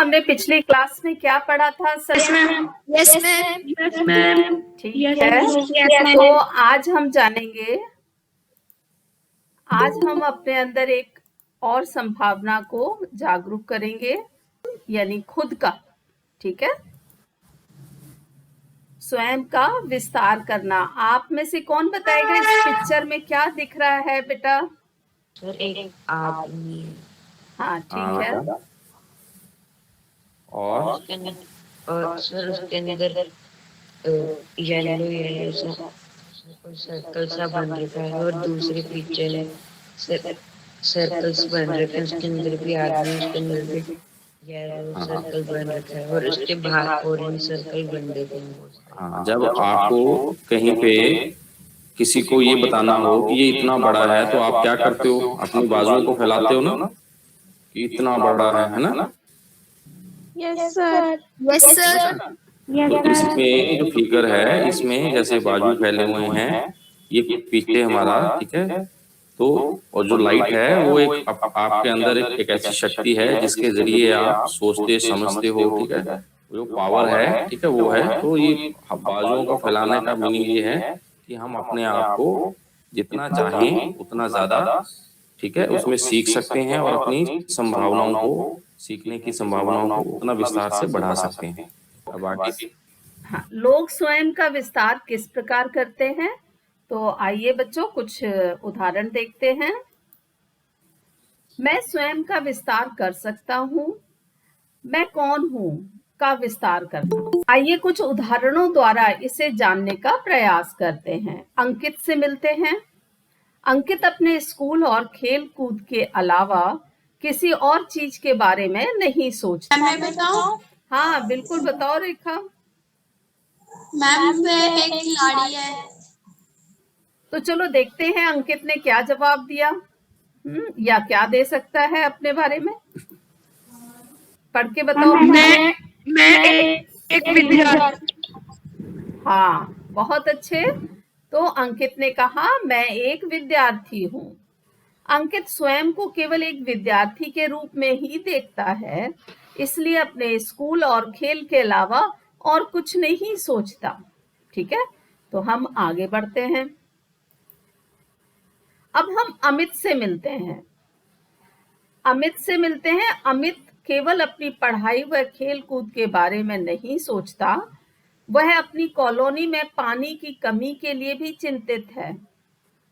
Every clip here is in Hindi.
हमने पिछली क्लास में क्या पढ़ा था sir? Yes ma'am. Yes ma'am. Yes ma'am. ठीक Yes, है, ma'am. तो आज हम जानेंगे, आज हम अपने अंदर एक और संभावना को जागरूक करेंगे, यानी खुद का, ठीक है, स्वयं का विस्तार करना। आप में से कौन बताएगा इस पिक्चर में क्या दिख रहा है बेटा? सर एक आदमी हाँ ठीक है, और और सर उसके अंदर येलो येलो सा सर्कल सा बन रखा है और दूसरे पिक्चर में सर्कल्स बन रखे हैं, उसके अंदर भी आदमी, उसके अंदर भी येलो सर्कल बन रखा है और उसके बाहर ऑरेंज सर्कल बन रखे हैं। हाँ, जब आपको कहीं पे किसी को ये बताना हो कि ये इतना बड़ा है तो आप क्या करते हो? अपनी बाजुओं को फैलाते हो ना कि इतना बड़ा है ना? Yes sir. Yes sir. तो इसमें जो फिगर है, इसमें जैसे बाजू फैले हुए हैं, ये पीछे हमारा, ठीक है, तो और जो लाइट है वो एक आपके अंदर एक ऐसी शक्ति है जिसके जरिए आप सोचते समझते हो, ठीक है, जो पावर है, ठीक है, वो है। तो ये बाजुओं का फैलाने का मीनिंग ये है कि हम अपने आप को जितना चाहें उतना ज्यादा, ठीक है, उसमें सीख सकते हैं और अपनी संभावनाओं को, सीखने की संभावनाओं को उतना विस्तार से बढ़ा सकते हैं। अब आगे हाँ, लोग स्वयं का विस्तार किस प्रकार करते हैं? तो आइए बच्चों कुछ उदाहरण देखते हैं। मैं स्वयं का विस्तार कर सकता हूँ। मैं कौन हूँ का विस्तार करना। आइए कुछ उदाहरणों द्वारा इसे जानने का प्रयास करते हैं। अंकित से मिलते हैं। अंकित अपने स्कूल और खेल कूद के अलावा किसी और चीज के बारे में नहीं सोचता। मैं बताऊं? हाँ बिल्कुल बताओ रेखा। मैम वह एक खिलाड़ी है। तो चलो देखते हैं अंकित ने क्या जवाब दिया, या क्या दे सकता है अपने बारे में, पढ़ के बताओ। मैं एक विद्यार्थी। हाँ बहुत अच्छे। तो अंकित ने कहा मैं एक विद्यार्थी हूँ। अंकित स्वयं को केवल एक विद्यार्थी के रूप में ही देखता है, इसलिए अपने स्कूल और खेल के अलावा और कुछ नहीं सोचता। ठीक है, तो हम आगे बढ़ते हैं। अब हम अमित से मिलते हैं। अमित से मिलते हैं। अमित केवल अपनी पढ़ाई व खेल कूद के बारे में नहीं सोचता, वह अपनी कॉलोनी में पानी की कमी के लिए भी चिंतित है।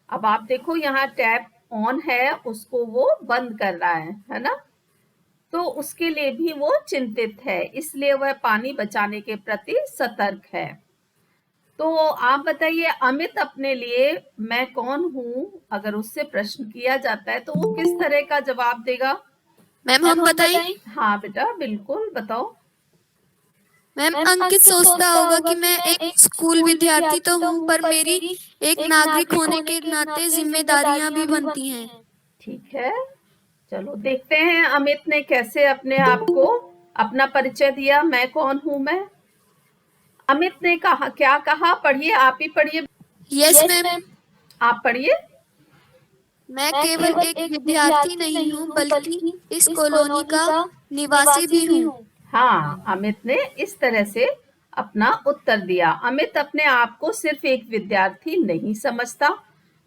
अब आप देखो यहाँ टैप ऑन है, उसको वो बंद कर रहा है ना, तो उसके लिए भी वो चिंतित है, इसलिए वह पानी बचाने के प्रति सतर्क है। तो आप बताइए अमित अपने लिए मैं कौन हूँ अगर उससे प्रश्न किया जाता है तो वो किस तरह का जवाब देगा? मैम हम बताएं? हाँ बेटा बिल्कुल बताओ। मैम अंकित सोचता होगा कि मैं एक स्कूल विद्यार्थी तो हूँ, पर मेरी एक नागरिक होने के नाते जिम्मेदारियां भी बनती हैं। ठीक है, चलो देखते हैं अमित ने कैसे अपने आप को अपना परिचय दिया। मैं कौन हूँ मैं? अमित ने कहा, क्या कहा? पढ़िए, आप ही पढ़िए। Yes ma'am. आप पढ़िए। मैं केवल एक विद्यार्थी नहीं हूँ, बल्कि इस कॉलोनी का निवासी भी हूँ। हाँ, अमित ने इस तरह से अपना उत्तर दिया। अमित अपने आप को सिर्फ एक विद्यार्थी नहीं समझता,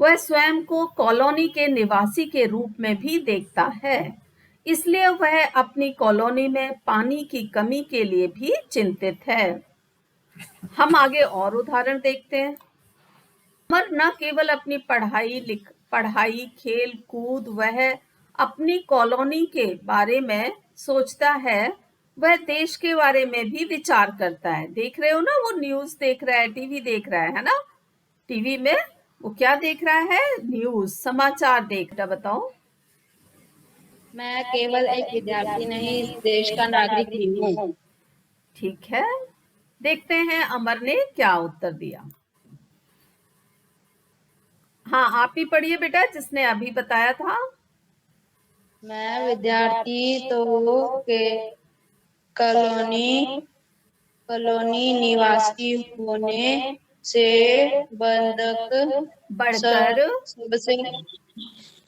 वह स्वयं को कॉलोनी के निवासी के रूप में भी देखता है, इसलिए वह अपनी कॉलोनी में पानी की कमी के लिए भी चिंतित है। हम आगे और उदाहरण देखते हैं। अमर न केवल अपनी पढ़ाई खेल कूद, वह अपनी कॉलोनी के बारे में सोचता है, वह देश के बारे में भी विचार करता है। देख रहे हो ना, वो न्यूज देख रहा है, टीवी देख रहा है ना। टीवी में वो क्या देख रहा है? न्यूज, समाचार देख रहा। बताओ। मैं केवल एक विद्यार्थी नहीं, इस देश का नागरिक भी हूँ। ठीक है, देखते हैं अमर ने क्या उत्तर दिया। हाँ आप ही पढ़िए बेटा, जिसने अभी बताया था। मैं विद्यार्थी तो के कॉलोनी निवासी होने से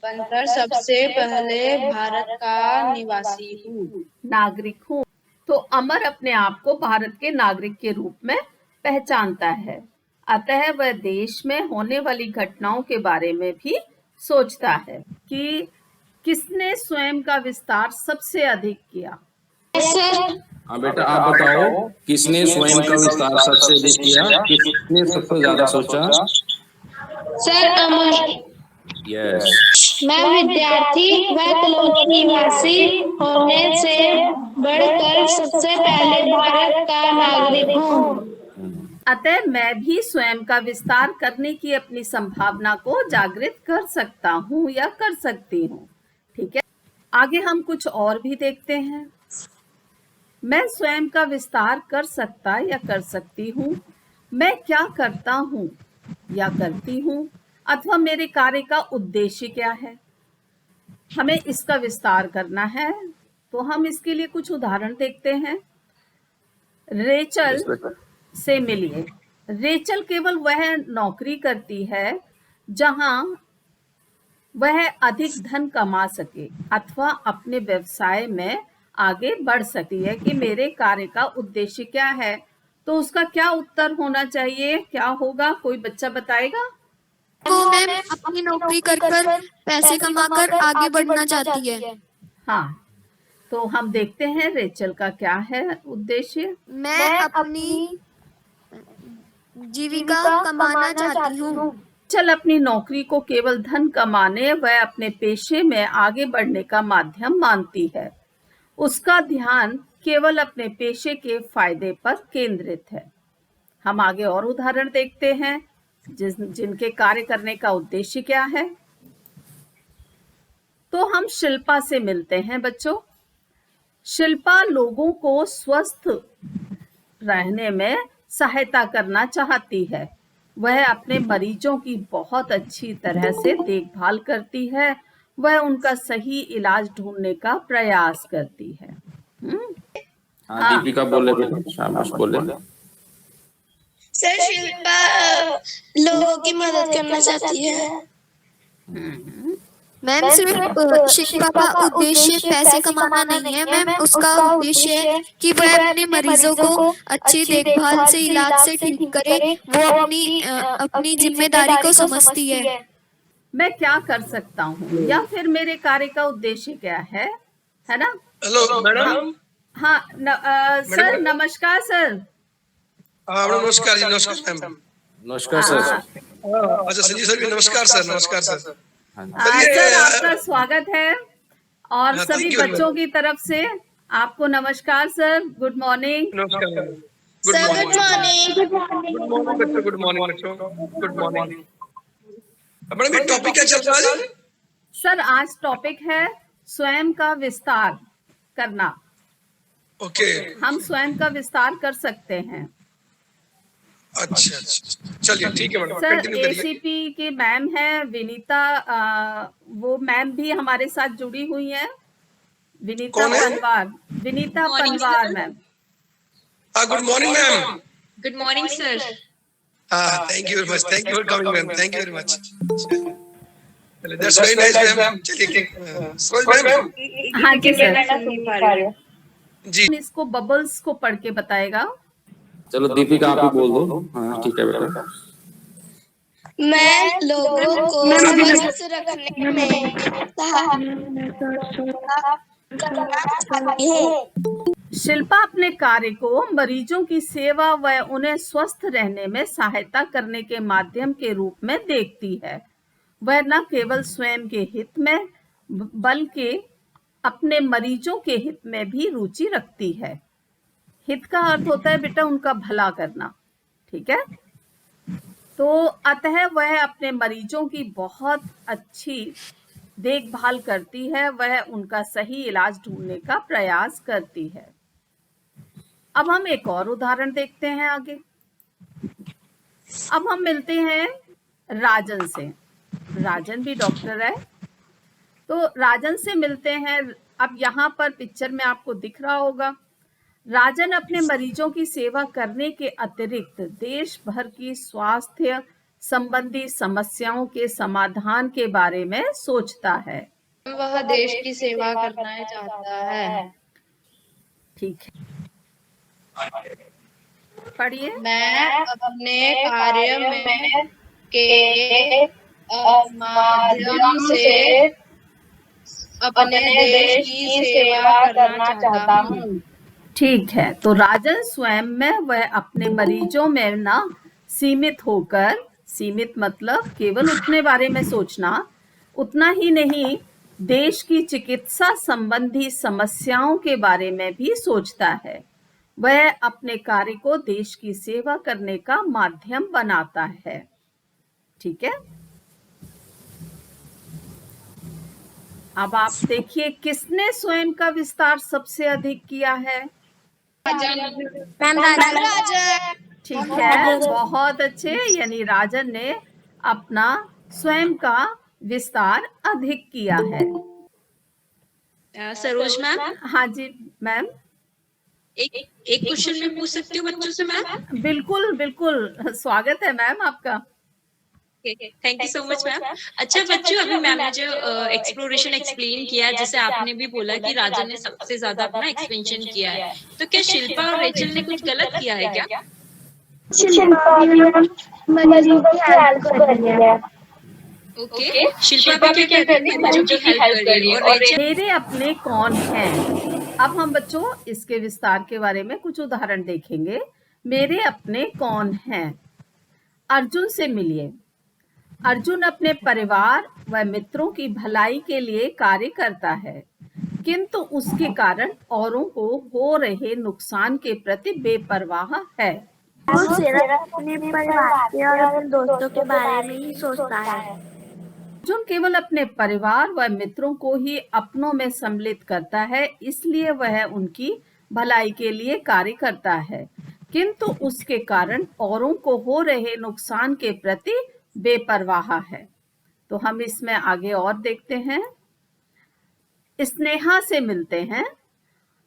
बनकर सबसे पहले भारत का निवासी हूँ, नागरिक हूँ। तो अमर अपने आप को भारत के नागरिक के रूप में पहचानता है, अतः वह देश में होने वाली घटनाओं के बारे में भी सोचता है कि किसने स्वयं का विस्तार सबसे अधिक किया। हाँ बेटा, आप बताओ किसने स्वयं का विस्तार सबसे अधिक किया, किसने सबसे ज्यादा सोचा? सर अमर। यस। मैं विद्यार्थी व कॉलोनी निवासी होने से बढ़कर सबसे पहले भारत का नागरिक हूँ। अतः मैं भी स्वयं का विस्तार करने की अपनी संभावना को जागृत कर सकता हूँ या कर सकती हूँ। ठीक है, आगे हम कुछ और भी देखते हैं। मैं स्वयं का विस्तार कर सकता या कर सकती हूँ, मैं क्या करता हूँ या करती हूँ, अथवा मेरे कार्य का उद्देश्य क्या है। हमें इसका विस्तार करना है, तो हम इसके लिए कुछ उदाहरण देखते हैं। रेचल से मिलिए। रेचल केवल वह नौकरी करती है जहां वह अधिक धन कमा सके अथवा अपने व्यवसाय में आगे बढ़ सकती है कि मेरे कार्य का उद्देश्य क्या है। तो उसका क्या उत्तर होना चाहिए, क्या होगा, कोई बच्चा बताएगा? वो मैम अपनी नौकरी कर कर पैसे कमाकर आगे बढ़ना चाहती है। हाँ, तो हम देखते हैं रेचल का क्या है उद्देश्य। मैं अपनी जीविका कमाना चाहती हूँ। चल अपनी नौकरी को केवल धन कमाने व अपने पेशे में आगे बढ़ने का माध्यम मानती है। उसका ध्यान केवल अपने पेशे के फायदे पर केंद्रित है। हम आगे और उदाहरण देखते हैं जिनके कार्य करने का उद्देश्य क्या है। तो हम शिल्पा से मिलते हैं बच्चों। शिल्पा लोगों को स्वस्थ रहने में सहायता करना चाहती है। वह अपने मरीजों की बहुत अच्छी तरह से देखभाल करती है, वह उनका सही इलाज ढूंढने का प्रयास करती है। हाँ दीपिका बोले बेटा, शाबाश बोले। सर शिल्पा लोगों की मदद करना चाहती है। मैम सिर्फ शिल्पा का उद्देश्य पैसे कमाना नहीं है मैम, उसका उद्देश्य है कि वह अपने मरीजों को अच्छी देखभाल से इलाज से ठीक करे। वो अपनी जिम्मेदारी को समझती है। मैं क्या कर सकता हूँ या फिर मेरे कार्य का उद्देश्य क्या है ना? Hello madam. हाँ सर, नमस्कार सर। नमस्कार जी, नमस्कार मैम। नमस्कार सर। अच्छा संजीव सर भी नमस्कार सर। नमस्कार सर। सर आपका स्वागत है और हाँ, सभी thank you, बच्चों की तरफ से आपको नमस्कार सर। Good morning. नमस्कार। Sir good morning. Good morning बच्चों। गुड मॉर्निंग बच्चों। Good morning. मैडम ये टॉपिक क्या चल रहा है? सर आज टॉपिक है स्वयं का विस्तार करना। ओके। हम स्वयं का विस्तार कर सकते हैं। अच्छा चलिए ठीक है मैडम, सर कंटिन्यू करिए। एसीपी की मैम है विनीता, वो मैम भी हमारे साथ जुड़ी हुई हैं। विनीता कौन है? Panwar. Vinita Panwar ma'am. Good morning ma'am. Good morning sir. Thank you very much. Thank you for coming ma'am. Thank you very much. That's very nice ma'am. चलिए सरोज मैम। हाँ जी सर। जी इसको बबल्स को पढ़ के बताएगा। चलो दीपिका आप ही बोल दो। हाँ ठीक है बेटा। मैं लोगों को स्वस्थ रखने में करना चाहती हूँ। शिल्पा अपने कार्य को मरीजों की सेवा व उन्हें स्वस्थ रहने में सहायता करने के माध्यम के रूप में देखती है। वह न केवल स्वयं के हित में बल्कि अपने मरीजों के हित में भी रुचि रखती है। हित का अर्थ होता है बेटा उनका भला करना। ठीक है, तो अतः वह अपने मरीजों की बहुत अच्छी देखभाल करती है, वह उनका सही इलाज ढूंढने का प्रयास करती है। अब हम एक और उदाहरण देखते हैं आगे। अब हम मिलते हैं राजन से। राजन भी डॉक्टर है, तो राजन से मिलते हैं। अब यहाँ पर पिक्चर में आपको दिख रहा होगा, राजन अपने मरीजों की सेवा करने के अतिरिक्त देश भर की स्वास्थ्य संबंधी समस्याओं के समाधान के बारे में सोचता है। वह देश की सेवा करना चाहता है। ठीक है, पढ़िए। मैं अपने कार्य में के माध्यम से अपने देश की सेवा करना चाहता हूँ। ठीक है, तो राजन स्वयं में वह अपने मरीजों में ना सीमित होकर, सीमित मतलब केवल उतने बारे में सोचना, उतना ही नहीं, देश की चिकित्सा संबंधी समस्याओं के बारे में भी सोचता है। वह अपने कार्य को देश की सेवा करने का माध्यम बनाता है। ठीक है, अब आप देखिए किसने स्वयं का विस्तार सबसे अधिक किया है। ठीक है, बहुत अच्छे, यानी राजन ने अपना स्वयं का विस्तार अधिक किया है। सरोज मैम, हाँ जी मैम। एक क्वेश्चन मैं पूछ सकती हूँ बच्चों से मैम? बिल्कुल बिल्कुल, स्वागत है मैम आपका। Thank you so much ma'am. अच्छा बच्चों, अभी मैम ने जो एक्सप्लोरेशन एक्सप्लेन किया, जैसे आपने भी बोला कि राजन ने सबसे ज्यादा अपना एक्सपेंशन किया है, तो क्या शिल्पा और रेचल ने कुछ गलत किया है क्या? शिल्पा भी मरीजों की हेल्प कर रही है। ओके, शिल्पा भी क्या कहती है? मरीजों की हेल्प कर रही है। और रेचल? मेरे अपने कौन हैं? अब हम बच्चों इसके विस्तार के बारे में कुछ उदाहरण देखेंगे। मेरे अपने कौन हैं? अर्जुन से मिलिए। अर्जुन अपने परिवार व मित्रों की भलाई के लिए कार्य करता है, किंतु उसके कारण औरों को हो रहे नुकसान के प्रति बेपरवाह है। वो सिर्फ अपने परिवार के और अपने दोस्तों के बारे में ही सोचता है। अर्जुन केवल अपने परिवार व मित्रों को ही अपनों में सम्मिलित करता है, इसलिए वह उनकी भलाई के लिए कार्य करता है, किंतु उसके कारण औरों को हो रहे नुकसान के प्रति बेपरवाह है। तो हम इसमें आगे और देखते हैं। स्नेहा से मिलते हैं।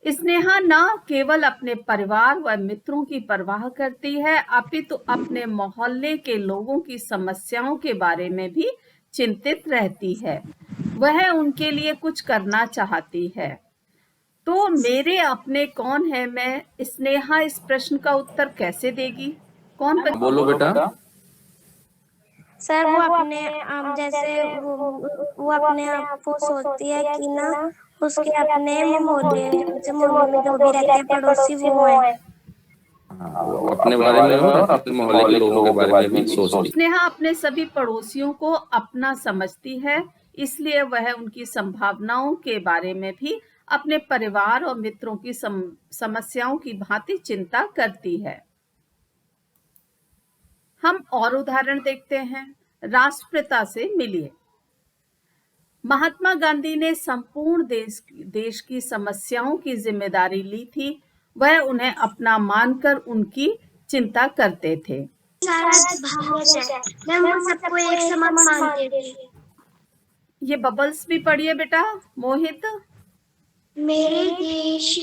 स्नेहा न केवल अपने परिवार व मित्रों की परवाह करती है, अपितु अपने मोहल्ले के लोगों की समस्याओं के बारे में भी चिंतित रहती है। वह उनके लिए कुछ करना चाहती है। तो मेरे अपने कौन है मैं? स्नेहा इस प्रश्न का उत्तर कैसे देगी? कौन बोलो बेटा। सर वो अपने जैसे वो अपने आप को सोचती है कि ना उसके अपने मोहल्ले में जो भी रहते हैं पड़ोसी वो हैं। वो अपने बारे में और अपने मोहल्ले के लोगों के बारे में भी सोचती। स्नेहा अपने सभी पड़ोसियों को अपना समझती है, इसलिए वह उनकी संभावनाओं के बारे में भी अपने परिवार और मित्रों की समस्याओं की भांति चिंता करती है। हम और उदाहरण देखते हैं। राष्ट्रपिता से मिलिए। महात्मा गांधी ने संपूर्ण देश की समस्याओं की जिम्मेदारी ली थी। वह उन्हें अपना मानकर उनकी चिंता करते थे। सबको एक समान मानते थे। ये बबल्स भी पढ़िए बेटा। मोहित, मेरा देश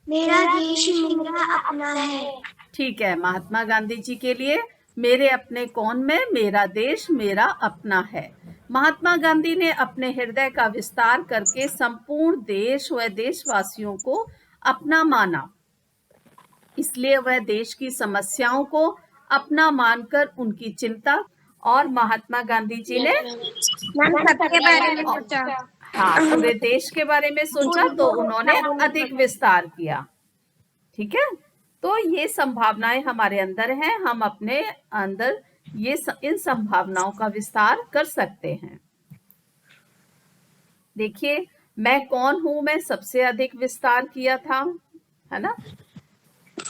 मेरा अपना है। ठीक है, महात्मा गांधी जी के लिए मेरे अपने कौन में? मेरा देश मेरा अपना है। महात्मा गांधी ने अपने हृदय का विस्तार करके संपूर्ण देश व देशवासियों को अपना माना, इसलिए वह देश की समस्याओं को अपना मानकर उनकी चिंता, और महात्मा गांधी जी ने सबके बारे में सोचा। हाँ, पूरे देश के बारे में सोचा, तो उन्होंने अधिक विस्तार किया। ठीक है, तो ये संभावनाएं हमारे अंदर हैं, हम अपने अंदर इन संभावनाओं का विस्तार कर सकते हैं। देखिए, मैं कौन हूं? मैं सबसे अधिक विस्तार किया था, है ना।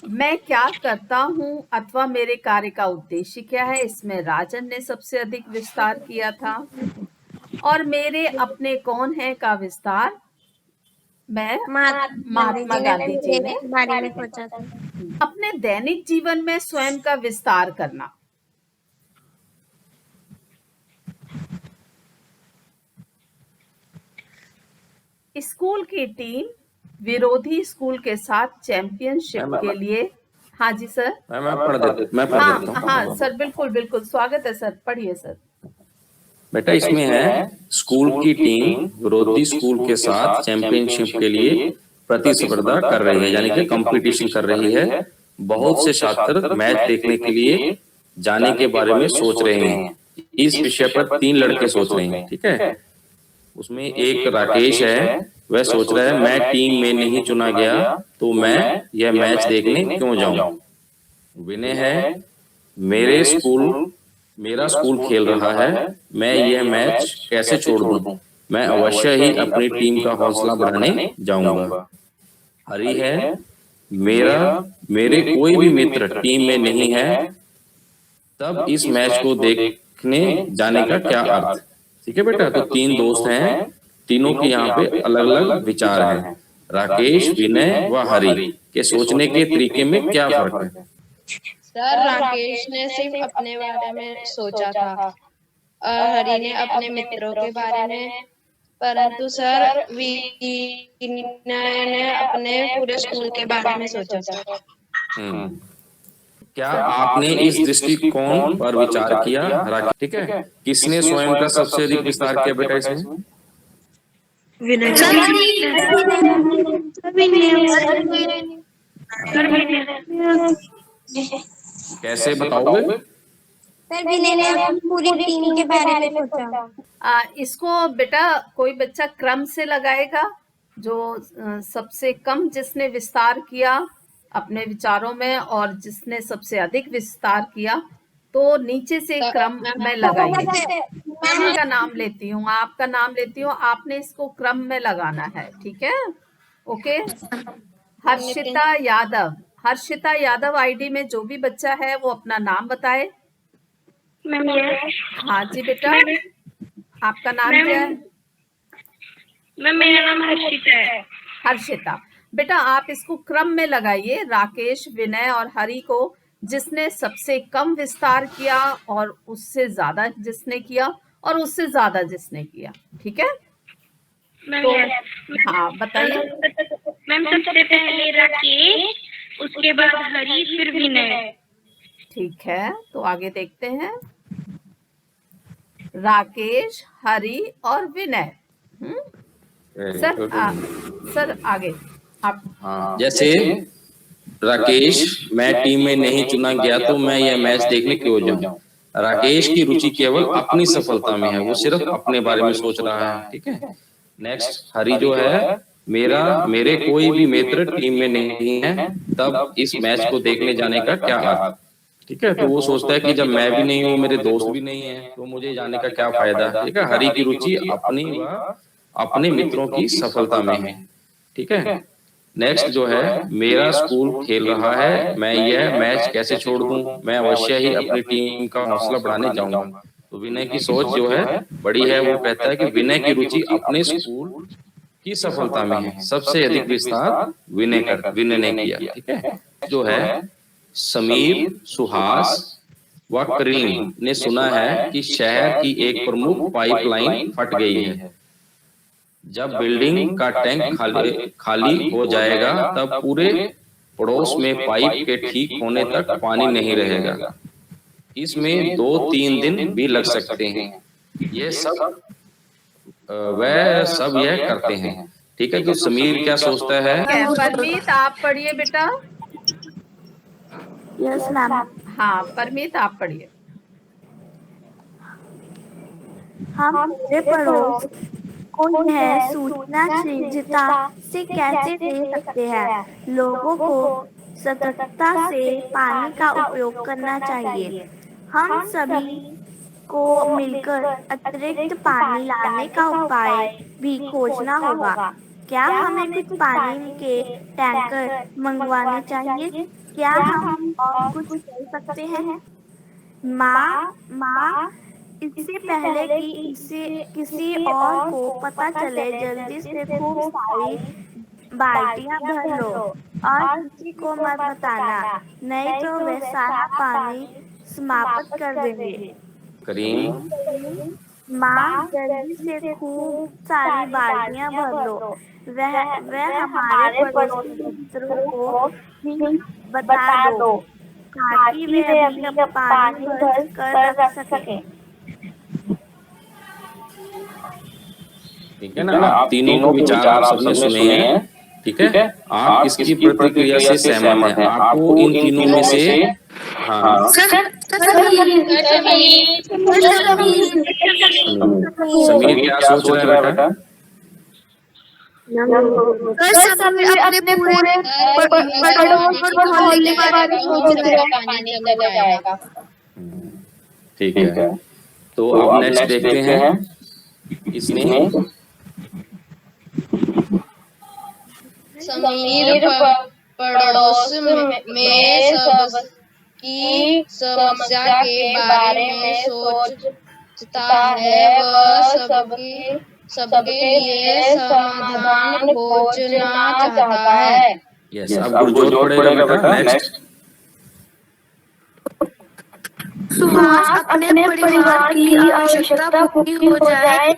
मैं क्या करता हूं अथवा मेरे कार्य का उद्देश्य क्या है, इसमें राजन ने सबसे अधिक विस्तार किया था। और मेरे अपने कौन है का विस्तार मैं महात्मा गांधी जी ने बारे में सोचा था। अपने दैनिक जीवन में स्वयं का विस्तार करना। स्कूल की टीम विरोधी स्कूल के साथ चैंपियनशिप के लिए। हाँ जी सर। मैं पढ़ देता हूँ। हाँ सर, बिल्कुल बिल्कुल, स्वागत है सर, पढ़िए सर। बेटा इसमें है, स्कूल की टीम विरोधी स्कूल के साथ चैंपियनशिप के लिए प्रतिस्पर्धा कर रही है, यानी कि कंपटीशन कर रही है। बहुत से छात्र मैच देखने के लिए जाने के बारे में सोच रहे हैं। इस विषय पर 3 लड़के सोच रहे हैं, ठीक है। उसमें एक राकेश है, वह सोच रहा है मैं टीम में नहीं चुना गया तो मैं यह मैच देखने क्यों जाऊं। विनय है, मेरा स्कूल खेल रहा है, मैं यह मैच कैसे छोड़ दूं, मैं अवश्य ही अपनी टीम का हौसला बढ़ाने जाऊंगा। हरी है, मेरे कोई भी मित्र टीम में नहीं है, तब इस मैच को देखने जाने का क्या अर्थ। ठीक है बेटा, तो 3 दोस्त हैं, तीनों के यहाँ पे अलग अलग विचार हैं। राकेश, विनय व हरी के सोचने के तरीके में क्या फर्क है? सर राकेश ने सिर्फ अपने बारे में सोचा था और हरी ने अपने मित्रों के बारे में, परंतु सर विनय ने अपने पूरे स्कूल के बारे में सोचा था। क्या आपने इस दृष्टिकोण पर विचार किया? ठीक है, किसने स्वयं का सबसे अधिक विस्तार किया बेटा इसमें? कैसे बताओगे? सर विनय ने अपनी पूरी टीम के बारे में सोचा। इसको बेटा कोई बच्चा क्रम से लगाएगा, जो सबसे कम जिसने विस्तार किया अपने विचारों में और जिसने सबसे अधिक विस्तार किया, तो नीचे से क्रम में लगाइए। आपका नाम लेती हूँ, आपने इसको क्रम में लगाना है, ठीक है? ओके। हर्षिता यादव आईडी में जो भी बच्चा है वो अपना नाम बताए। हाँ जी बेटा, आपका नाम क्या है? मेरा नाम हर्षिता है। हर्षिता बेटा, आप इसको क्रम में लगाइए, राकेश, विनय और हरि को, जिसने सबसे कम विस्तार किया और उससे ज्यादा जिसने किया और उससे ज्यादा जिसने किया, ठीक है? तो हाँ बताइए। मैम सबसे पहले राकेश, उसके बाद हरी, फिर विनय। ठीक है, तो आगे देखते हैं। राकेश, हरि और विनय। सर आगे आप। हाँ, जैसे राकेश, मैं टीम में नहीं चुना गया तो मैं यह मैच देखने क्यों जाऊं। राकेश की रुचि केवल अपनी सफलता में है, वो सिर्फ अपने बारे में सोच रहा है, ठीक है। नेक्स्ट, हरी जो है, मेरे कोई भी मित्र टीम में नहीं है, तब इस मैच को देखने जाने का क्या अर्थ। ठीक है, तो वो सोचता है कि जब मैं भी नहीं हूँ, मेरे दोस्त भी नहीं है, तो मुझे जाने का क्या फायदा। ठीक है, हरी की रुचि अपने मित्रों की सफलता में है, ठीक है। नेक्स्ट जो है, मेरा स्कूल खेल रहा है, मैं यह मैच कैसे छोड़ दूं, मैं अवश्य ही अपनी टीम का हौसला बढ़ाने जाऊंगा। तो विनय की सोच जो है बड़ी है, वो कहता है कि विनय की रुचि अपने स्कूल की सफलता में है, सबसे अधिक विस्तार विनय ने किया, ठीक है। जो है, समीर, सुहास व करीम ने सुना है कि शहर की एक प्रमुख पाइपलाइन फट गई है। जब बिल्डिंग का टैंक खाली हो जाएगा, तब पूरे पड़ोस में पाइप के ठीक होने तक पानी नहीं रहेगा। इसमें 2-3 दिन भी लग सकते हैं। ये सब वह सब यह करते हैं, ठीक है। तो समीर क्या सोचता है? परमीत आप पढ़िए बेटा। Yes ma'am. हाँ परमीत आप पढ़िए। हम पूरे पड़ोस को यह सूचना शीघ्रता से कैसे दे सकते हैं? लोगों को सतर्कता से पानी का उपयोग करना चाहिए। हम सभी को मिलकर अतिरिक्त पानी लाने का उपाय भी खोजना होगा। क्या हमें कुछ पानी के टैंकर मंगवाने चाहिए? क्या हम और कुछ कर सकते हैं? माँ इससे पहले कि इसे किसी और को पता चले, जल्दी से खूब सारी बाल्टियां भर लो और किसी को मत बताना, नहीं तो वे सारा पानी समाप्त कर देंगे। करीम, माँ जल्दी से खूब सारी बाल्टियां भर लो। वह हमारे पड़ोसी मित्रों को भी बता दो ताकि वे अभी पानी भर कर रख सके। ठीक है ना। आप तीनों को विचार आप सबने सुने हैं, ठीक है, आप इसकी प्रतिक्रिया से सहमत हैं। आपको इन तीनों में से हाँ समीर क्या सोच रहा है बेटा? समीर अपने पूरे पड़ोस और मोहल्ले के बारे में सोच रहा है। पानी निकल जाएगा। ठीक है, तो अब नेक्स्ट देखते हैं इसने समीर पड़ोस में सबकी समस्या के बारे में सोचता है। वह सबके लिए समाधान खोजना चाहता है। यस, अब गुरजोत पड़ेगा बेटा। नेक्स्ट सुहास अपने परिवार की आवश्यकता पूरी हो जाए है,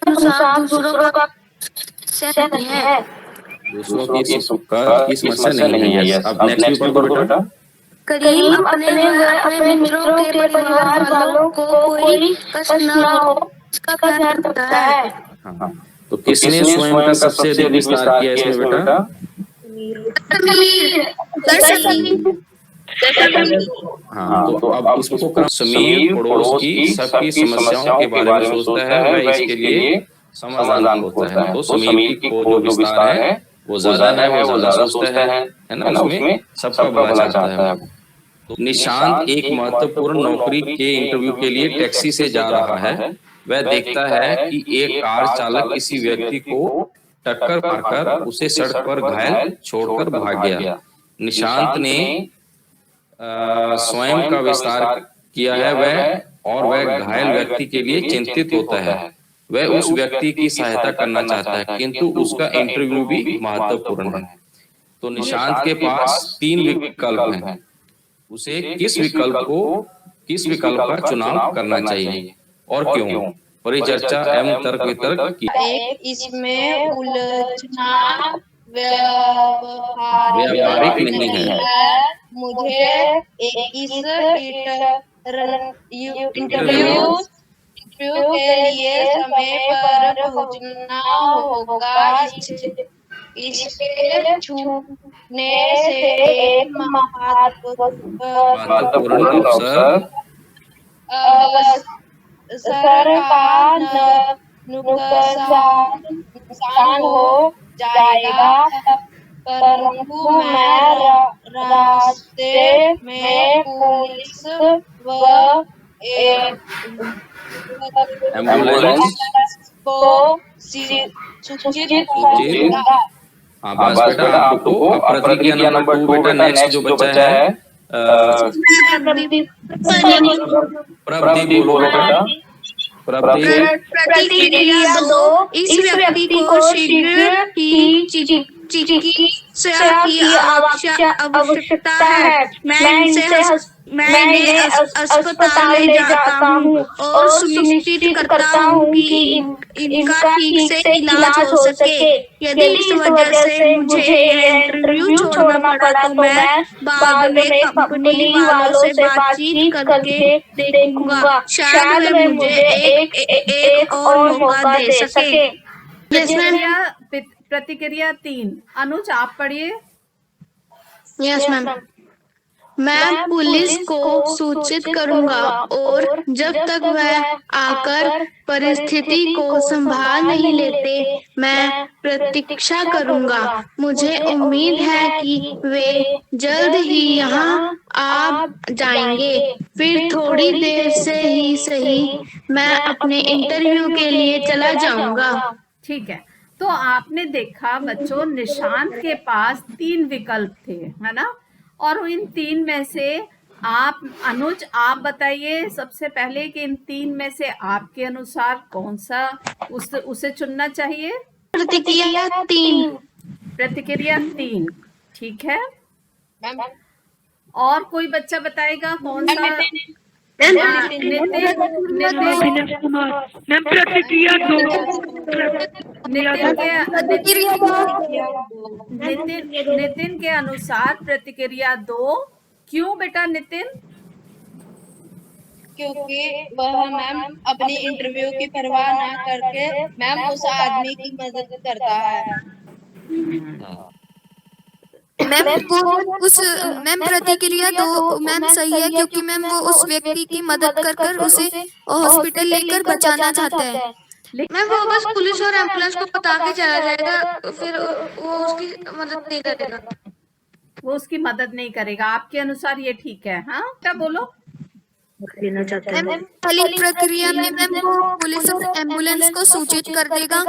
अनुसार दूसरों का समस्या नहीं है। दूसरों की समस्या नहीं है। यस, अब नेक्स्ट भी पढ़ दो बेटा। करीम अपने मित्रों के परिवार वालों को कोई कष्ट न हो इसका ध्यान रखता है। हाँ, तो किसने स्वयं का सबसे अधिक विस्तार किया इसमें बेटा? हाँ, तो अब इसको समीर पड़ोस की सबकी समस्याओं के बारे में सोचता है, वह इसके लिए समाधान खोजता है। तो समीर की जो विस्तार है वो ज्यादा है, वो ज्यादा सोचता है ना, उसमें सबका भला चाहता है। तो निशांत एक महत्वपूर्ण नौकरी के इंटरव्यू के लिए टैक्सी से जा रहा है। वह देखता है कि एक कार चालक किसी व्यक्ति को टक्कर मारकर उसे सड़क पर घायल छोड़कर भाग गया। निशांत ने स्वयं का विस्तार किया है वह घायल व्यक्ति के लिए चिंतित होता है। वह उस व्यक्ति की सहायता करना चाहता है, किंतु उसका इंटरव्यू भी महत्वपूर्ण है। तो निशांत के पास 3 विकल्प हैं। उसे किस विकल्प का चुनाव करना चाहिए और क्यों? परिचर्चा एवं तर्क वितर्क की। एक इसमें उलझना व्यावहारिक नहीं है। मुझे इस इंटरव्यू के लिए समय पर पहुंचना होगा। इसके छूटने से एक महत्वपूर्ण अवसर का नुकसान हो जाएगा, परंतु मैं रास्ते में पुलिस व एम्बुलेंस को सूचित करूंगा। हाँ बस बेटा, आपको प्रतिक्रिया नंबर 2 बेटा। नेक्स्ट जो बच्चा है प्रदीप, बोलो बेटा। प्रतिक्रिया 2, इस व्यक्ति को शीघ्र ही चिकित्सा की आवश्यकता है। मैं इन्हें अस्पताल ले जाता हूँ और सुनिश्चित करता हूँ कि इनका ठीक से इलाज हो सके। यदि इस वजह से मुझे यह इंटरव्यू छोड़ना पड़ा तो मैं बाद में कंपनी वालों से बातचीत करके देखूंगा। शायद वे मुझे एक और मौका दे सके। प्रतिक्रिया 3, अनुज आप पढ़िए। Yes ma'am. मैं पुलिस को सूचित करूंगा और जब तक वह आकर परिस्थिति को संभाल नहीं लेते मैं प्रतीक्षा करूंगा। मुझे उम्मीद है कि वे जल्द ही यहाँ आ जाएंगे। फिर थोड़ी देर से ही सही मैं अपने इंटरव्यू के लिए चला जाऊंगा। ठीक है, तो आपने देखा बच्चों, निशांत के पास 3 विकल्प थे, है ना, और इन 3 में से आप अनुज आप बताइए सबसे पहले कि इन 3 में से आपके अनुसार कौन सा उसे चुनना चाहिए? प्रतिक्रिया 3। प्रतिक्रिया 3, ठीक है। और कोई बच्चा बताएगा कौन सा? प्रतिक्रिया 2। नितिन के अनुसार प्रतिक्रिया 2। क्यों बेटा नितिन? क्योंकि वह मैम अपनी इंटरव्यू की परवाह ना करके मैम उस आदमी की मदद करता है। मैम वो उस मैम प्रतिक्रिया दो मैम सही है, क्योंकि मैम वो उस व्यक्ति की मदद कर कर उसे हॉस्पिटल लेकर बचाना चाहता है। मैम वो बस पुलिस और एम्बुलेंस को बता के चला जाएगा, फिर वो उसकी मदद नहीं करेगा। वो उसकी मदद नहीं करेगा। आपके अनुसार ये ठीक है? हाँ, क्या बोलो? लेना चाहते हैं। मैम पहली प्रक्रिया में मैम वो पुलिस और एम्बुलेंस को सूचित कर देगा,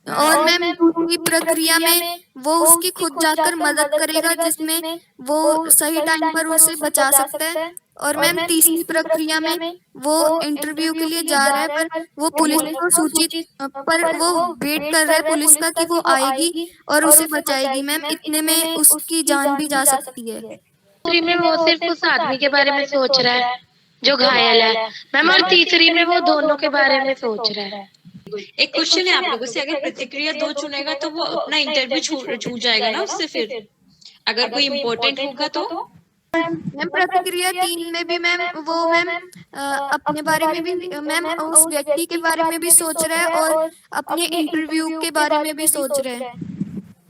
और मैम दूसरी प्रक्रिया में वो उसकी खुद जाकर मदद करेगा, जिसमें वो सही टाइम पर उसे बचा सकता है। और मैम तीसरी प्रक्रिया में वो इंटरव्यू के लिए जा रहा है, पर वो पुलिस को सूचित पर वो वेट कर रहा है पुलिस का कि वो आएगी और उसे बचाएगी। मैम इतने में उसकी जान भी जा सकती है। दूसरी में वो सिर्फ उस आदमी के बारे में सोच रहा है जो घायल है मैम, और तीसरी में वो दोनों के बारे में सोच रहा है। एक क्वेश्चन है आप लोगों से, अगर प्रतिक्रिया 2 चुनेगा तो वो अपना इंटरव्यू छूट जाएगा ना उससे, फिर अगर कोई इम्पोर्टेंट होगा तो? मैम प्रतिक्रिया 3 में भी मैम वो मैम अपने बारे में भी मैम उस व्यक्ति के बारे में भी सोच रहा है और अपने इंटरव्यू के बारे में भी सोच रहा है।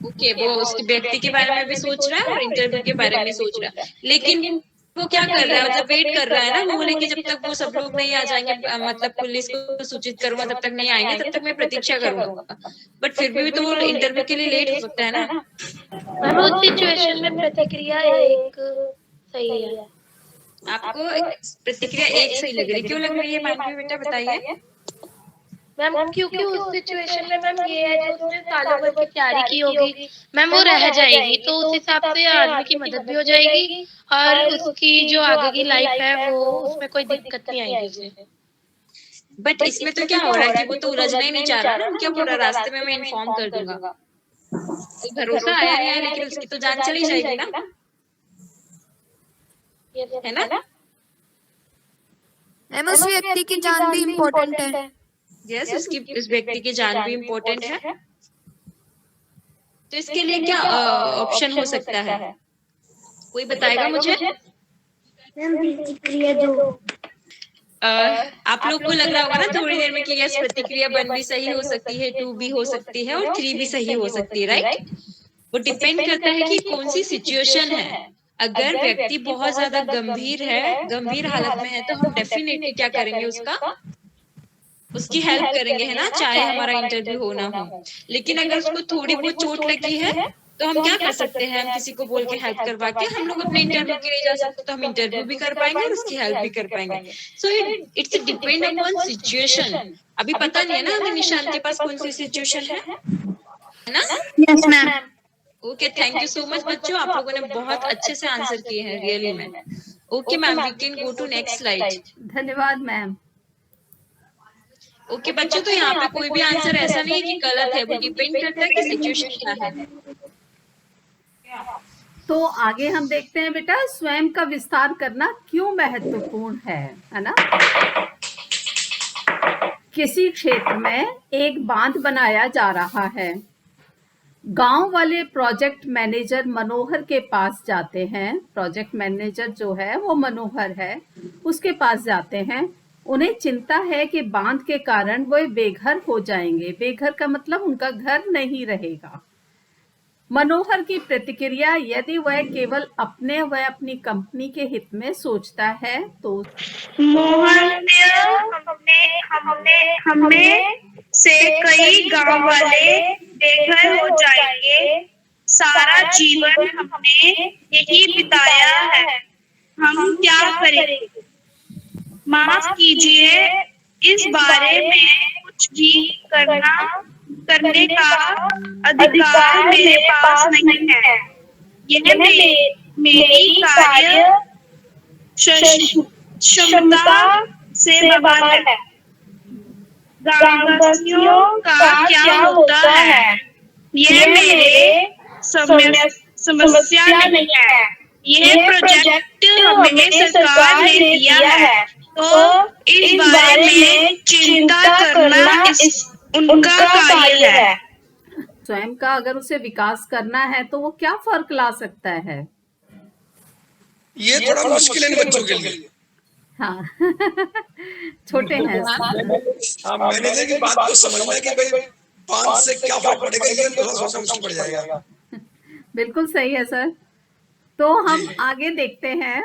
ओके, वो उस व्यक्ति के बारे में भी सोच रहा है और इंटरव्यू के बारे में सोच रहा है, लेकिन वो क्या कर रहा है, मतलब वेट कर रहा है ना, वो बोले कि जब तक वो सब लोग नहीं आ जाएंगे, मतलब पुलिस को सूचित करूंगा, तब तक नहीं आएंगे, तब तक मैं प्रतीक्षा करूंगा। बट फिर भी तो वो इंटरव्यू के लिए लेट हो सकता है ना। मैम उस सिचुएशन में प्रतिक्रिया 1 सही है। आपको प्रतिक्रिया 1 सही लग रही है, क्यों लग रही है मानवी बेटा, बताइए? मैम क्योंकि उस सिचुएशन में मैम ये है जो उसने सालों भर की तैयारी की होगी मैम वो रह जाएगी, तो उस हिसाब से आदमी की मदद भी हो जाएगी और उसकी जो आगे की लाइफ है वो उसमें कोई दिक्कत नहीं आएगी उसे। बट इसमें तो क्या हो रहा है कि वो तो उलझना ही नहीं चाह रहा ना, क्या बोल रहा, रास्ते में मैं इन्फॉर्म कर दूंगा। तो भरोसा आया नहीं है, लेकिन उसकी तो जान चली जाएगी ना, है ना? मैम उस व्यक्ति की जान भी इम्पोर्टेंट है। यस, उसकी उस व्यक्ति की जान भी इम्पोर्टेंट है। तो इसके लिए क्या ऑप्शन हो सकता है, कोई बताएगा मुझे? प्रतिक्रिया 2। आप लोग को लग रहा होगा ना थोड़ी देर में कि यस, प्रतिक्रिया 1 भी सही हो सकती है, 2 भी हो सकती है और 3 भी सही हो सकती है, राइट? वो डिपेंड करता है कि कौन सी सिचुएशन है। अगर व्यक्ति बहुत ज्यादा गंभीर हालत में है, तो हम डेफिनेटली क्या करेंगे, उसकी हेल्प करेंगे, है ना, चाहे हमारा इंटरव्यू हो ना हो। लेकिन अगर उसको थोड़ी बहुत चोट लगी है तो हम क्या कर सकते हैं, हम किसी को बोल के हेल्प करवा के हम लोग अपने इंटरव्यू के लिए जा सकते, तो हम इंटरव्यू भी कर पाएंगे और उसकी हेल्प भी कर पाएंगे। So it's depend upon situation. अभी पता नहीं है ना हमें निशान के पास कौन सी सिचुएशन है ना? Yes ma'am. Okay, thank you so much बच्चों, आप लोगों ने बहुत अच्छे से आंसर किए हैं रियली में। Okay ma'am, we can go to next slide. धन्यवाद मैम। ओके बच्चों, तो यहाँ पे कोई भी आंसर ऐसा नहीं है कि गलत है, वो डिपेंड करता है कि सिचुएशन क्या है। तो आगे हम देखते हैं बेटा, स्वयं का विस्तार करना क्यों महत्वपूर्ण है ना? किसी क्षेत्र में एक बांध बनाया जा रहा है। गांव वाले प्रोजेक्ट मैनेजर मनोहर के पास जाते हैं। प्रोजेक्ट मैनेजर जो है वो मनोहर है, उसके पास जाते हैं। उन्हें चिंता है कि बांध के कारण वो बेघर हो जाएंगे। बेघर का मतलब उनका घर नहीं रहेगा। मनोहर की प्रतिक्रिया, यदि वह केवल अपने व अपनी कंपनी के हित में सोचता है तो मोहन हमें से कई गांव वाले बेघर हो जाएंगे। सारा जीवन हमने यही बिताया है, हम क्या करें? माफ कीजिए, इस बारे में कुछ भी करने का अधिकार मेरे पास नहीं है। यह मेरी कार्य क्षमता से बाहर है। ग्रामवासियों का क्या होता है, यह मेरे समस्या नहीं है। यह प्रोजेक्ट हमें सरकार ने दिया है, तो इस बारे में चिंता करना उनका कार्य है। स्वयं का अगर उसे विकास करना है तो वो क्या फर्क ला सकता है? ये थोड़ा मुश्किल है बच्चों के लिए। हाँ छोटे हैं। हाँ, मैनेजर की बात को समझना कि भाई 5 से क्या फर्क पड़ेगा, ये थोड़ा सोचना मुश्किल पड़ जाएगा। बिल्कुल सही है सर। तो हम आगे देखते हैं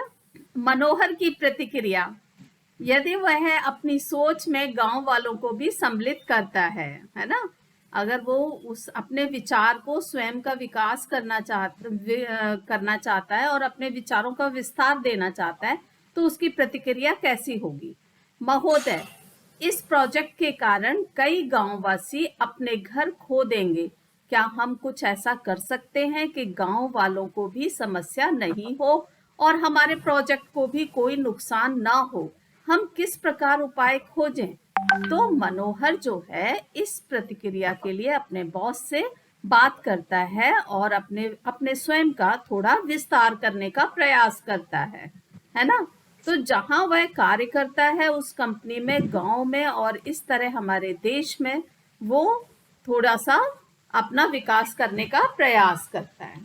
मनोहर की प्रतिक्रिया। यदि वह अपनी सोच में गांव वालों को भी सम्मिलित करता है ना, अगर वो उस अपने विचार को स्वयं का विकास करना चाहता है और अपने विचारों का विस्तार देना चाहता है, तो उसकी प्रतिक्रिया कैसी होगी? महोदय, इस प्रोजेक्ट के कारण कई गांववासी अपने घर खो देंगे। क्या हम कुछ ऐसा कर सकते हैं कि गांव वालों को भी समस्या नहीं हो और हमारे प्रोजेक्ट को भी कोई नुकसान ना हो? हम किस प्रकार उपाय खोजें? तो मनोहर जो है इस प्रतिक्रिया के लिए अपने बॉस से बात करता है और अपने स्वयं का थोड़ा विस्तार करने का प्रयास करता है ना? तो जहां वह कार्य करता है उस कंपनी में, गांव में और इस तरह हमारे देश में, वो थोड़ा सा अपना विकास करने का प्रयास करता है।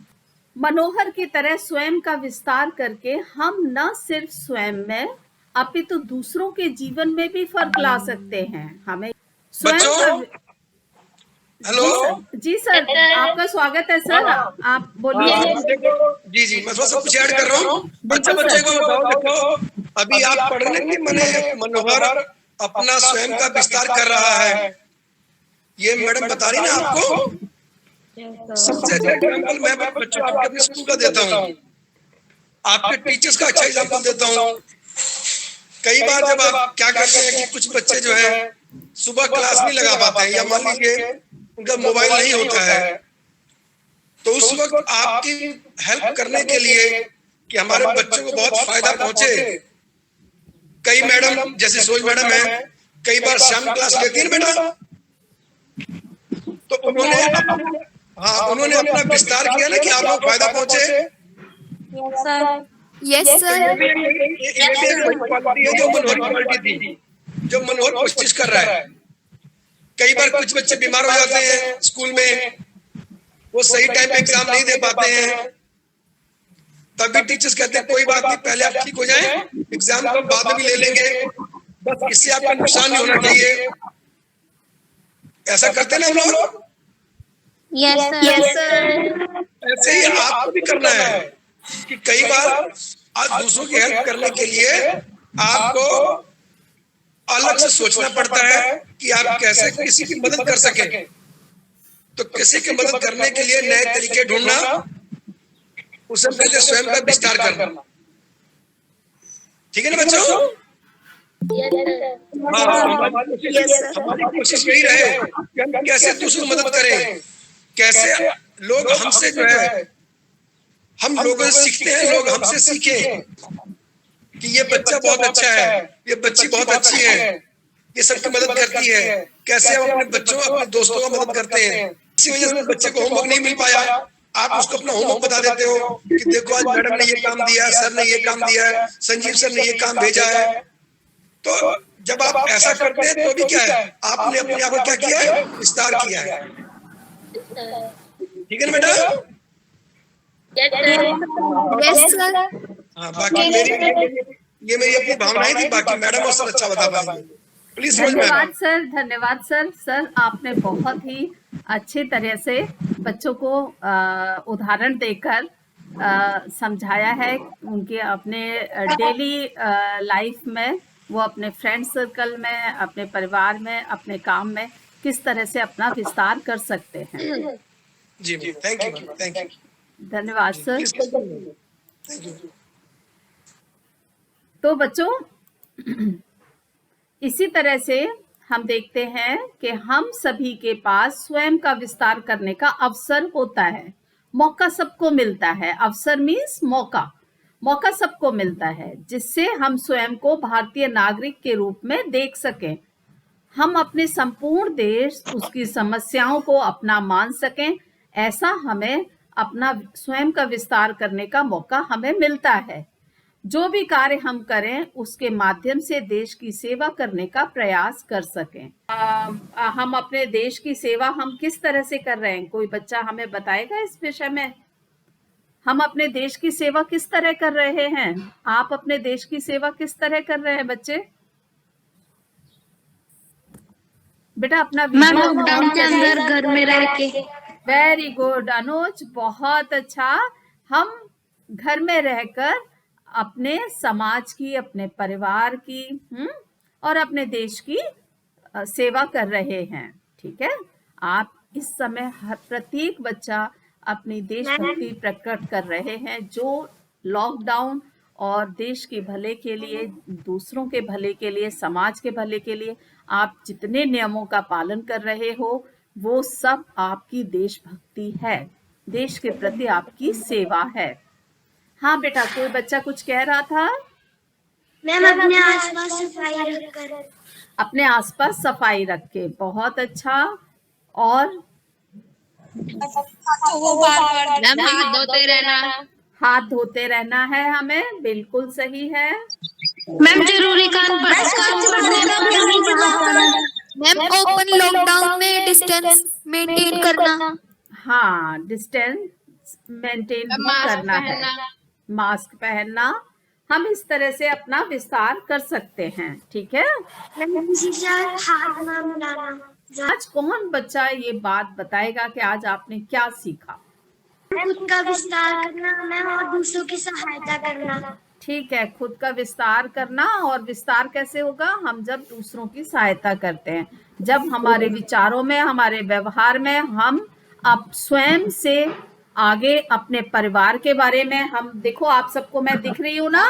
मनोहर की तरह स्वयं का विस्तार करके हम न सिर्फ स्वयं में अपितु दूसरों के जीवन में भी फर्क ला सकते हैं। हमें स्वयं का हेलो जी सर, आपका स्वागत है सर। आप बोलिए। जी, मैं थोड़ा सा कुछ ऐड कर रहा हूँ। अच्छा बच्चे को बताओ, देखो अभी आप पढ़ रहे कि मैंने मनोहर अपना स्वयं का विस्तार कर रहा है, ये मैडम बता रही ना आपको। सबसे अच्छा एग्जाम्पल मैं बच्चों आपके अपने स्कूल का देता हूँ, आपके टीचर्स का अच्छा एग्जाम्पल देता हूँ। कई बार जब आप क्या करते हैं कि कुछ बच्चे जो है सुबह क्लास नहीं लगा पाते हैं, या मान लीजिए उनका मोबाइल नहीं होता है, तो उस वक्त आपकी हेल्प करने के लिए कि हमारे बच्चों को बहुत फायदा पहुंचे, कई मैडम जैसे सोच मैडम है, कई बार शाम क्लास लेती है बेटा, तो उन्होंने अपना विस्तार किया ना कि आपको फायदा पहुंचे। Yes sir. जो मनोहर क्वालिटी थी, जो मनोहर कोशिश कर रहा है। कई बार कुछ बच्चे बीमार हो जाते हैं स्कूल में, वो सही टाइम पे एग्जाम नहीं दे पाते हैं, तभी टीचर्स कहते हैं कोई बात नहीं, पहले आप ठीक हो जाएं, एग्जाम तो बाद में भी ले लेंगे, बस इससे आपका नुकसान नहीं होना चाहिए। ऐसा करते ना हम लोग? Yes sir. ऐसे ही आपको भी करना है कि कई बार आज दूसरों की हेल्प करने के लिए आपको अलग से सोचना पड़ता है कि आप कैसे किसी की मदद कर सके। तो किसी की मदद करने के लिए नए तरीके ढूंढना, उसे हम कहते हैं स्वयं का विस्तार करना। ठीक है ना बच्चों? हमारी कोशिश यही रहे कि हम कैसे दूसरों की मदद करें, कैसे लोग हमसे जो है, हम लोगों से सीखते हैं, लोग हमसे सीखें कि ये बच्चा बहुत अच्छा है, ये बच्ची बहुत अच्छी है, ये सबकी मदद करती है, कैसे हम अपने बच्चों अपने दोस्तों का मदद करते हैं। इसी वजह से बच्चे को होमवर्क नहीं मिल पाया, आप उसको अपना होमवर्क बता देते हो कि देखो आज मैडम ने ये काम दिया, सर ने ये काम दिया है, संजीव सर ने ये काम भेजा है। तो जब आप ऐसा करते हैं तो भी क्या है, आपने अपने आप को क्या किया है, विस्तार किया है। ठीक है ना बेटा? Yes sir. हाँ, बाकी ये मेरी अपनी भावनाएं थी, बाकी मैडम और सर अच्छा बता पाएंगे। प्लीज धन्यवाद सर, धन्यवाद सर। सर आपने बहुत ही अच्छी तरह से बच्चों को उदाहरण देकर समझाया है, उनके अपने डेली लाइफ में, वो अपने फ्रेंड सर्कल में, अपने परिवार में, अपने काम में किस तरह से अपना विस्तार कर सकते हैं। जी थैंक यू। धन्यवाद सर। Thank you. तो बच्चों इसी तरह से हम देखते हैं कि हम सभी के पास स्वयं का विस्तार करने का अवसर होता है, मौका सबको मिलता है। अवसर मीन्स मौका सबको मिलता है, जिससे हम स्वयं को भारतीय नागरिक के रूप में देख सकें। हम अपने संपूर्ण देश, उसकी समस्याओं को अपना मान सकें। ऐसा हमें अपना स्वयं का विस्तार करने का मौका हमें मिलता है। जो भी कार्य हम करें उसके माध्यम से देश की सेवा करने का प्रयास कर सकें। हम अपने देश की सेवा हम किस तरह से कर रहे हैं, कोई बच्चा हमें बताएगा इस विषय में? हम अपने देश की सेवा किस तरह कर रहे हैं? आप अपने देश की सेवा किस तरह कर रहे हैं बच्चे? बेटा अपना लॉकडाउन के अंदर घर में रह के। वेरी गुड अनुज, बहुत अच्छा। हम घर में रहकर अपने समाज की, अपने परिवार की और अपने देश की सेवा कर रहे हैं। ठीक है, आप इस समय हर प्रत्येक बच्चा अपनी देशभक्ति प्रकट कर रहे हैं, जो लॉकडाउन और देश के भले के लिए, दूसरों के भले के लिए, समाज के भले के लिए आप जितने नियमों का पालन कर रहे हो, वो सब आपकी देशभक्ति है, देश के प्रति आपकी सेवा है। हाँ बेटा, कोई बच्चा कुछ कह रहा था? मैम अपने आसपास सफाई रखकर। अपने आसपास सफाई रख के, बहुत अच्छा। और वो बार-बार मैम हाथ धोते रहना। हाथ धोते रहना है हमें, बिल्कुल सही है। मैम जरूरी काम मैम ओपन लॉकडाउन में डिस्टेंस मेंटेन करना। हाँ, डिस्टेंस मेंटेन करना है, मास्क पहनना। हम इस तरह से अपना विस्तार कर सकते हैं। ठीक है, आज कौन बच्चा ये बात बताएगा कि आज आपने क्या सीखा? खुद का विस्तार करना मैम और दूसरों की सहायता करना। ठीक है, खुद का विस्तार करना। और विस्तार कैसे होगा? हम जब दूसरों की सहायता करते हैं, जब हमारे विचारों में, हमारे व्यवहार में हम अब स्वयं से आगे अपने परिवार के बारे में हम, देखो आप सबको मैं दिख रही हूँ ना,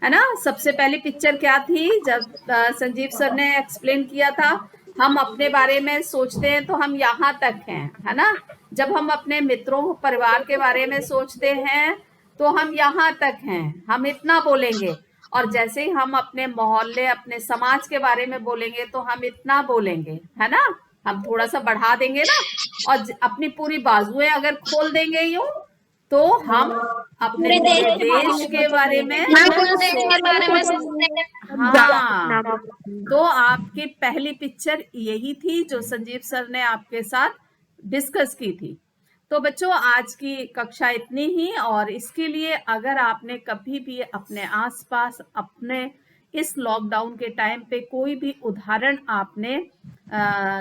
है ना? सबसे पहली पिक्चर क्या थी? जब संजीव सर ने एक्सप्लेन किया था, हम अपने बारे में सोचते हैं तो हम यहाँ तक हैं, है ना? जब हम अपने मित्रों, परिवार के बारे में सोचते हैं तो हम यहाँ तक हैं, हम इतना बोलेंगे। और जैसे ही हम अपने मोहल्ले, अपने समाज के बारे में बोलेंगे तो हम इतना बोलेंगे, है ना? हम थोड़ा सा बढ़ा देंगे ना, और अपनी पूरी बाजुएं अगर खोल देंगे यूं, तो हम अपने देश के बारे में, हाँ, तो आपकी पहली पिक्चर यही थी जो संजीव सर ने आपके साथ डिस्कस की थी। तो बच्चों, आज की कक्षा इतनी ही। और इसके लिए अगर आपने कभी भी अपने आसपास, अपने इस लॉकडाउन के टाइम पे कोई भी उदाहरण आपने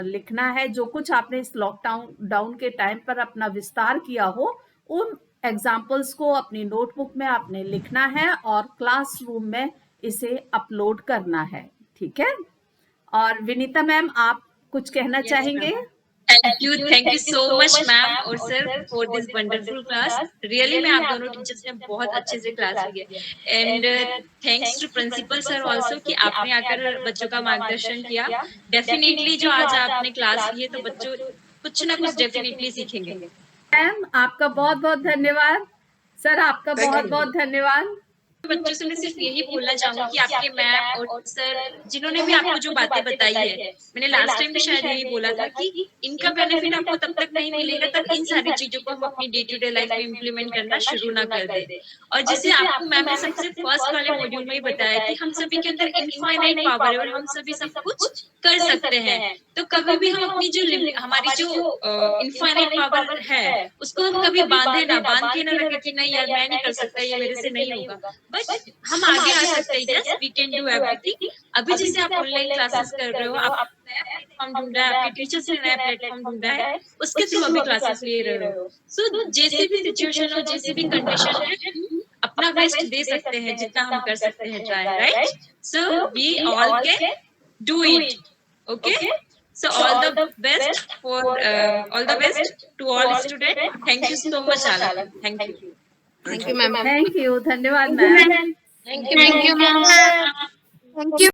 लिखना है, जो कुछ आपने इस लॉकडाउन के टाइम पर अपना विस्तार किया हो, उन एग्जाम्पल्स को अपनी नोटबुक में आपने लिखना है और क्लासरूम में इसे अपलोड करना है। ठीक है? और विनीता मैम, आप कुछ कहना चाहेंगे? Thank you so much ma'am और sir for this wonderful class. Really में आप दोनों टीचर्स ने बहुत अच्छे से क्लास ली है। And thanks to principal sir also कि आपने आकर बच्चों का मार्गदर्शन किया। डेफिनेटली जो आज आपने क्लास ली है तो बच्चों कुछ ना कुछ डेफिनेटली सीखेंगे। मैम आपका बहुत बहुत धन्यवाद। सर आपका बहुत बहुत धन्यवाद। बच्चों से मैं सिर्फ यही बोलना चाहूंगी कि आपके मैम और सर जिन्होंने भी आपको जो बातें बताई है, मैंने लास्ट टाइम भी शायद यही बोला था कि इनका बेनिफिट आपको तब तक नहीं मिलेगा तब इन सारी चीजों को हम अपनी डे टू डे लाइफ में इम्प्लीमेंट करना शुरू ना कर दे। और जैसे आपको मैम ने सबसे फर्स्ट वाले मॉड्यूल में ही बताया कि हम सभी के अंदर इनफाइनाइट पावर है और हम सभी सब कुछ कर सकते हैं। तो कभी भी हम अपनी जो हमारी जो इनफाइनाइट पावर है उसको हम कभी बांध के ना रखें कि नहीं यार मैं नहीं कर सकता, ये मेरे से नहीं होगा। बट हम आगे आ सकते हैं। Yes we can do everything. अभी जैसे आप ऑनलाइन क्लासेस कर रहे हो, आप नया प्लेटफॉर्म ढूंढ रहे हैं, आपके टीचर्स ने नया प्लेटफॉर्म ढूंढा है, उसके थ्रू अभी क्लासेस ले रहे हो। सो जैसे भी सिचुएशन हो, जैसे भी कंडीशन है, अपना बेस्ट दे सकते हैं जितना हम कर सकते हैं try, right? So we all can do it. Okay, so all the best for all the best to all students. Thank you so much Alan. Thank you. Thank you ma'am. Thank you, धन्यवाद ma'am. Thank you ma'am. Thank you.